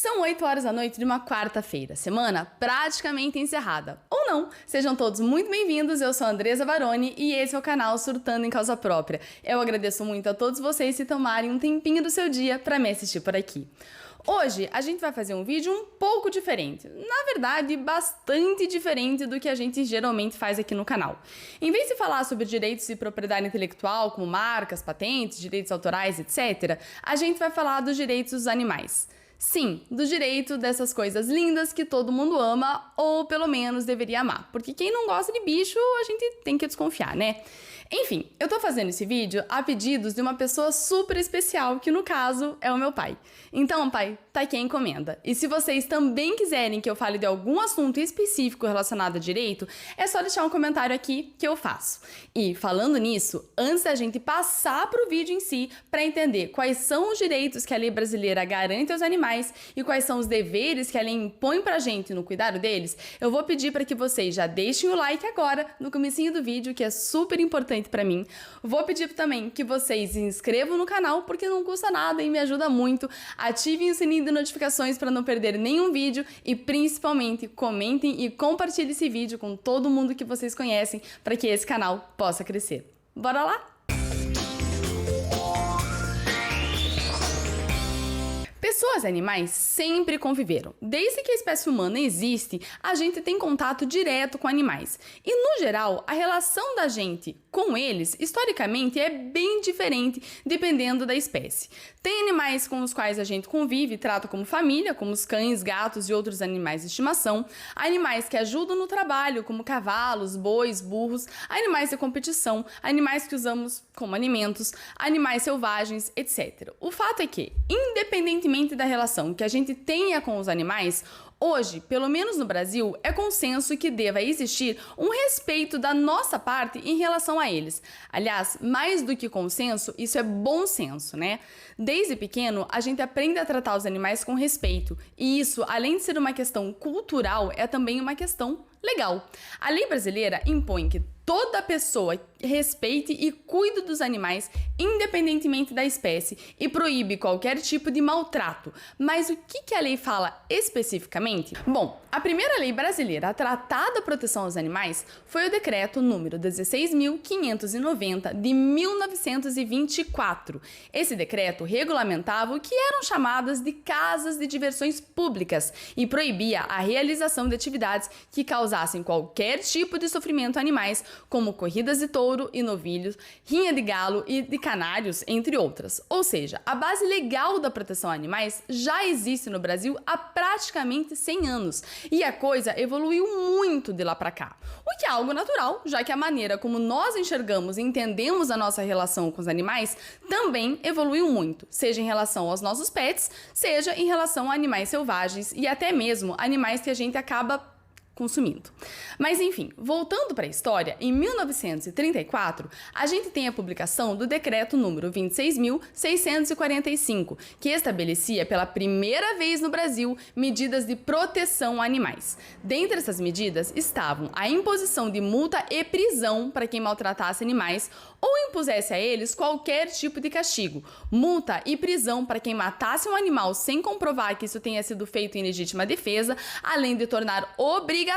São 8 horas da noite de uma quarta-feira, semana praticamente encerrada. Ou não, sejam todos muito bem-vindos, eu sou a Andresa Baroni e esse é o canal Surtando em Causa Própria. Eu agradeço muito a todos vocês se tomarem um tempinho do seu dia para me assistir por aqui. Hoje a gente vai fazer um vídeo um pouco diferente, na verdade bastante diferente do que a gente geralmente faz aqui no canal. Em vez de falar sobre direitos de propriedade intelectual, como marcas, patentes, direitos autorais, etc., a gente vai falar dos direitos dos animais. Sim, do direito dessas coisas lindas que todo mundo ama, ou pelo menos deveria amar. Porque quem não gosta de bicho, a gente tem que desconfiar, né? Enfim, eu tô fazendo esse vídeo a pedidos de uma pessoa super especial, que no caso é o meu pai. Então, pai, tá aqui a encomenda. E se vocês também quiserem que eu fale de algum assunto específico relacionado a direito, é só deixar um comentário aqui que eu faço. E falando nisso, antes da gente passar pro vídeo em si, para entender quais são os direitos que a lei brasileira garante aos animais e quais são os deveres que a lei impõe pra gente no cuidado deles, eu vou pedir para que vocês já deixem o like agora no comecinho do vídeo, que é super importante para mim. Vou pedir também que vocês se inscrevam no canal, porque não custa nada e me ajuda muito. Ativem o sininho de notificações para não perder nenhum vídeo e principalmente comentem e compartilhem esse vídeo com todo mundo que vocês conhecem para que esse canal possa crescer. Bora lá? Pessoas e animais sempre conviveram. Desde que a espécie humana existe, a gente tem contato direto com animais. E, no geral, a relação da gente com eles, historicamente, é bem diferente dependendo da espécie. Tem animais com os quais a gente convive e trata como família, como os cães, gatos e outros animais de estimação. Animais que ajudam no trabalho, como cavalos, bois, burros. Animais de competição, animais que usamos como alimentos, animais selvagens, etc. O fato é que, independentemente da relação que a gente tenha com os animais, hoje, pelo menos no Brasil, é consenso que deva existir um respeito da nossa parte em relação a eles. Aliás, mais do que consenso, isso é bom senso, né? Desde pequeno, a gente aprende a tratar os animais com respeito. E isso, além de ser uma questão cultural, é também uma questão legal. A lei brasileira impõe que toda pessoa respeite e cuide dos animais, independentemente da espécie, e proíbe qualquer tipo de maltrato. Mas o que a lei fala especificamente? Bom, a primeira lei brasileira a tratar da proteção aos animais foi o decreto número 16.590 de 1924. Esse decreto regulamentava o que eram chamadas de casas de diversões públicas e proibia a realização de atividades que causassem qualquer tipo de sofrimento a animais, como corridas de touro e novilhos, rinha de galo e de canários, entre outras. Ou seja, a base legal da proteção a animais já existe no Brasil há praticamente 100 anos e a coisa evoluiu muito de lá para cá. O que é algo natural, já que a maneira como nós enxergamos e entendemos a nossa relação com os animais também evoluiu muito, seja em relação aos nossos pets, seja em relação a animais selvagens e até mesmo animais que a gente acaba consumindo. Mas enfim, voltando para a história, em 1934, a gente tem a publicação do decreto número 26.645, que estabelecia pela primeira vez no Brasil medidas de proteção a animais. Dentre essas medidas estavam a imposição de multa e prisão para quem maltratasse animais ou impusesse a eles qualquer tipo de castigo, multa e prisão para quem matasse um animal sem comprovar que isso tenha sido feito em legítima defesa, além de tornar obrigatório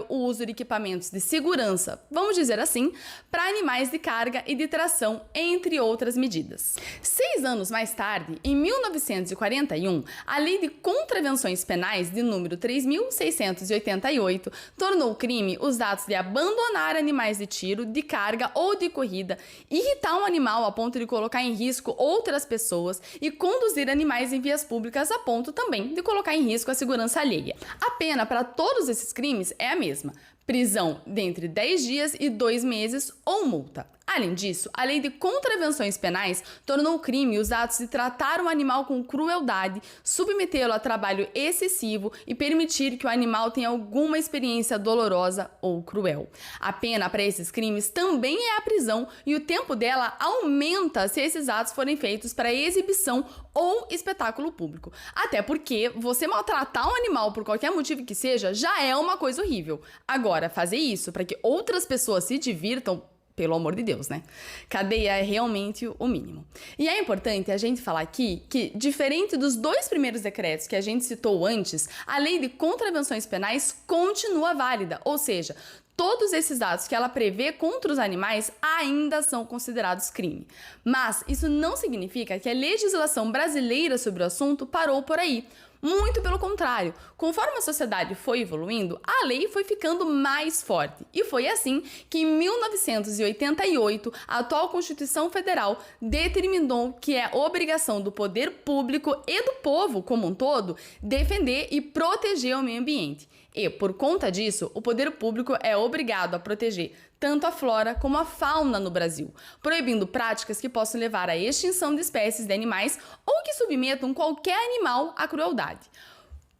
o uso de equipamentos de segurança, vamos dizer assim, para animais de carga e de tração, entre outras medidas. 6 anos mais tarde, em 1941, a Lei de Contravenções Penais de número 3.688 tornou crime os atos de abandonar animais de tiro, de carga ou de corrida, irritar um animal a ponto de colocar em risco outras pessoas e conduzir animais em vias públicas a ponto também de colocar em risco a segurança alheia. A pena para todos esses crimes é a mesma: prisão de entre 10 dias e 2 meses ou multa. Além disso, a Lei de Contravenções Penais tornou crime os atos de tratar um animal com crueldade, submetê-lo a trabalho excessivo e permitir que o animal tenha alguma experiência dolorosa ou cruel. A pena para esses crimes também é a prisão e o tempo dela aumenta se esses atos forem feitos para exibição ou espetáculo público. Até porque você maltratar um animal por qualquer motivo que seja já é uma coisa horrível. Agora, fazer isso para que outras pessoas se divirtam, pelo amor de Deus, né? Cadeia é realmente o mínimo. E é importante a gente falar aqui que, diferente dos 2 primeiros decretos que a gente citou antes, a lei de contravenções penais continua válida, ou seja, todos esses atos que ela prevê contra os animais ainda são considerados crime. Mas isso não significa que a legislação brasileira sobre o assunto parou por aí. Muito pelo contrário, conforme a sociedade foi evoluindo, a lei foi ficando mais forte. E foi assim que, em 1988, a atual Constituição Federal determinou que é obrigação do poder público e do povo como um todo defender e proteger o meio ambiente. E, por conta disso, o poder público é obrigado a proteger tanto a flora como a fauna no Brasil, proibindo práticas que possam levar à extinção de espécies de animais ou que submetam qualquer animal à crueldade.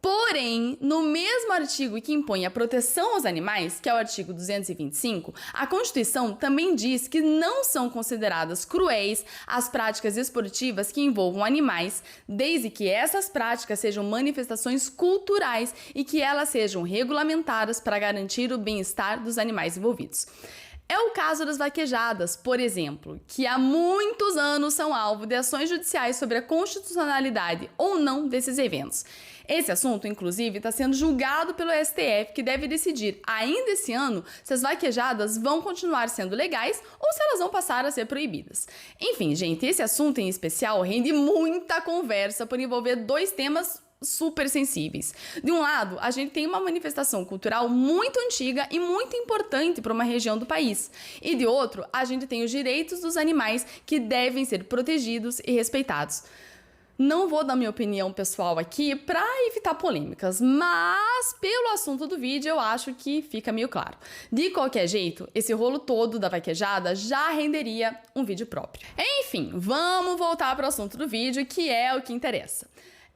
Porém, no mesmo artigo que impõe a proteção aos animais, que é o artigo 225, a Constituição também diz que não são consideradas cruéis as práticas esportivas que envolvam animais, desde que essas práticas sejam manifestações culturais e que elas sejam regulamentadas para garantir o bem-estar dos animais envolvidos. É o caso das vaquejadas, por exemplo, que há muitos anos são alvo de ações judiciais sobre a constitucionalidade ou não desses eventos. Esse assunto, inclusive, está sendo julgado pelo STF, que deve decidir ainda esse ano se as vaquejadas vão continuar sendo legais ou se elas vão passar a ser proibidas. Enfim, gente, esse assunto em especial rende muita conversa por envolver 2 temas super sensíveis. De um lado, a gente tem uma manifestação cultural muito antiga e muito importante para uma região do país. E de outro, a gente tem os direitos dos animais que devem ser protegidos e respeitados. Não vou dar minha opinião pessoal aqui para evitar polêmicas, mas pelo assunto do vídeo eu acho que fica meio claro. De qualquer jeito, esse rolo todo da vaquejada já renderia um vídeo próprio. Enfim, vamos voltar para o assunto do vídeo, que é o que interessa.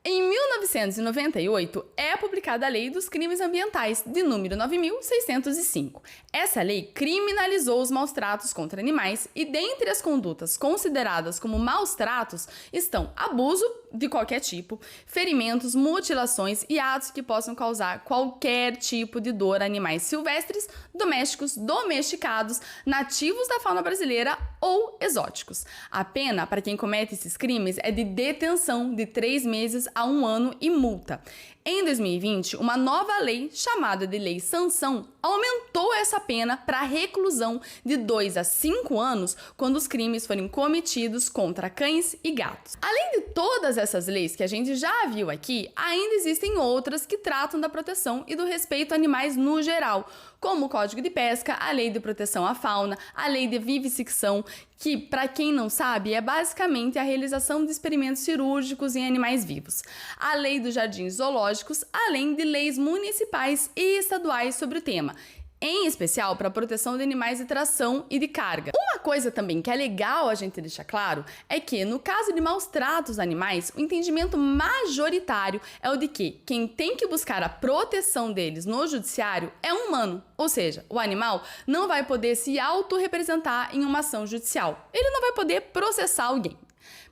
Em 1998, é publicada a Lei dos Crimes Ambientais, de número 9.605. Essa lei criminalizou os maus tratos contra animais e, dentre as condutas consideradas como maus tratos, estão abuso de qualquer tipo, ferimentos, mutilações e atos que possam causar qualquer tipo de dor a animais silvestres, domésticos, domesticados, nativos da fauna brasileira ou exóticos. A pena para quem comete esses crimes é de detenção de 3 meses a 1 ano e multa. Em 2020, uma nova lei, chamada de Lei Sanção, aumentou essa pena para reclusão de 2 a 5 anos quando os crimes forem cometidos contra cães e gatos. Além de todas essas leis que a gente já viu aqui, ainda existem outras que tratam da proteção e do respeito a animais no geral, como o Código de Pesca, a Lei de Proteção à Fauna, a Lei de Vivissecção, que, para quem não sabe, é basicamente a realização de experimentos cirúrgicos em animais vivos, a Lei dos Jardins Zoológicos, além de leis municipais e estaduais sobre o tema, em especial para a proteção de animais de tração e de carga. Uma coisa também que é legal a gente deixar claro é que, no caso de maus tratos a animais, o entendimento majoritário é o de que quem tem que buscar a proteção deles no judiciário é um humano, ou seja, o animal não vai poder se autorrepresentar em uma ação judicial. Ele não vai poder processar alguém,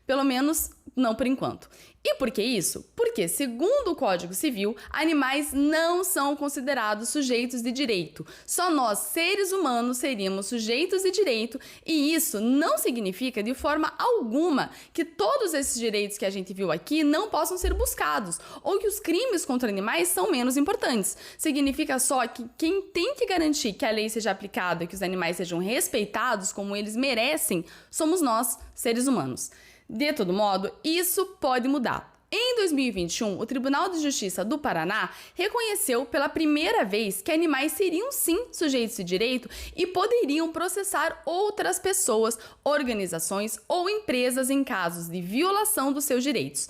pelo menos não por enquanto. E por que isso? Porque, segundo o Código Civil, animais não são considerados sujeitos de direito. Só nós, seres humanos, seríamos sujeitos de direito, e isso não significa de forma alguma que todos esses direitos que a gente viu aqui não possam ser buscados, ou que os crimes contra animais são menos importantes. Significa só que quem tem que garantir que a lei seja aplicada e que os animais sejam respeitados como eles merecem, somos nós, seres humanos. De todo modo, isso pode mudar. Em 2021, o Tribunal de Justiça do Paraná reconheceu pela primeira vez que animais seriam sim sujeitos de direito e poderiam processar outras pessoas, organizações ou empresas em casos de violação dos seus direitos.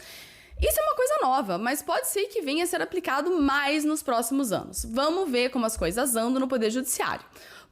Isso é uma coisa nova, mas pode ser que venha a ser aplicado mais nos próximos anos. Vamos ver como as coisas andam no Poder Judiciário.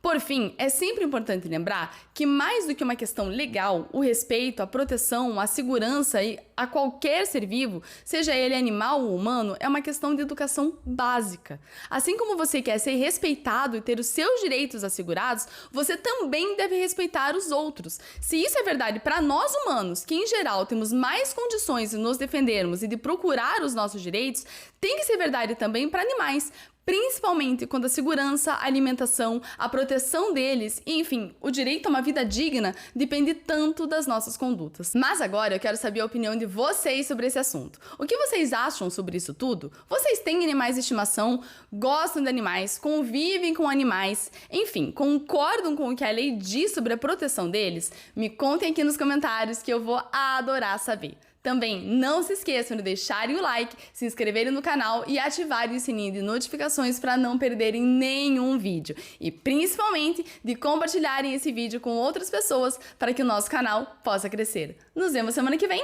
Por fim, é sempre importante lembrar que, mais do que uma questão legal, o respeito, a proteção, a segurança a qualquer ser vivo, seja ele animal ou humano, é uma questão de educação básica. Assim como você quer ser respeitado e ter os seus direitos assegurados, você também deve respeitar os outros. Se isso é verdade para nós humanos, que em geral temos mais condições de nos defendermos e de procurar os nossos direitos, tem que ser verdade também para animais, principalmente quando a segurança, a alimentação, a proteção deles e, enfim, o direito a uma vida digna depende tanto das nossas condutas. Mas agora eu quero saber a opinião de vocês sobre esse assunto. O que vocês acham sobre isso tudo? Vocês têm animais de estimação? Gostam de animais? Convivem com animais? Enfim, concordam com o que a lei diz sobre a proteção deles? Me contem aqui nos comentários que eu vou adorar saber. Também não se esqueçam de deixarem o like, se inscreverem no canal e ativarem o sininho de notificações para não perderem nenhum vídeo. E principalmente de compartilharem esse vídeo com outras pessoas para que o nosso canal possa crescer. Nos vemos semana que vem.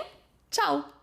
Tchau!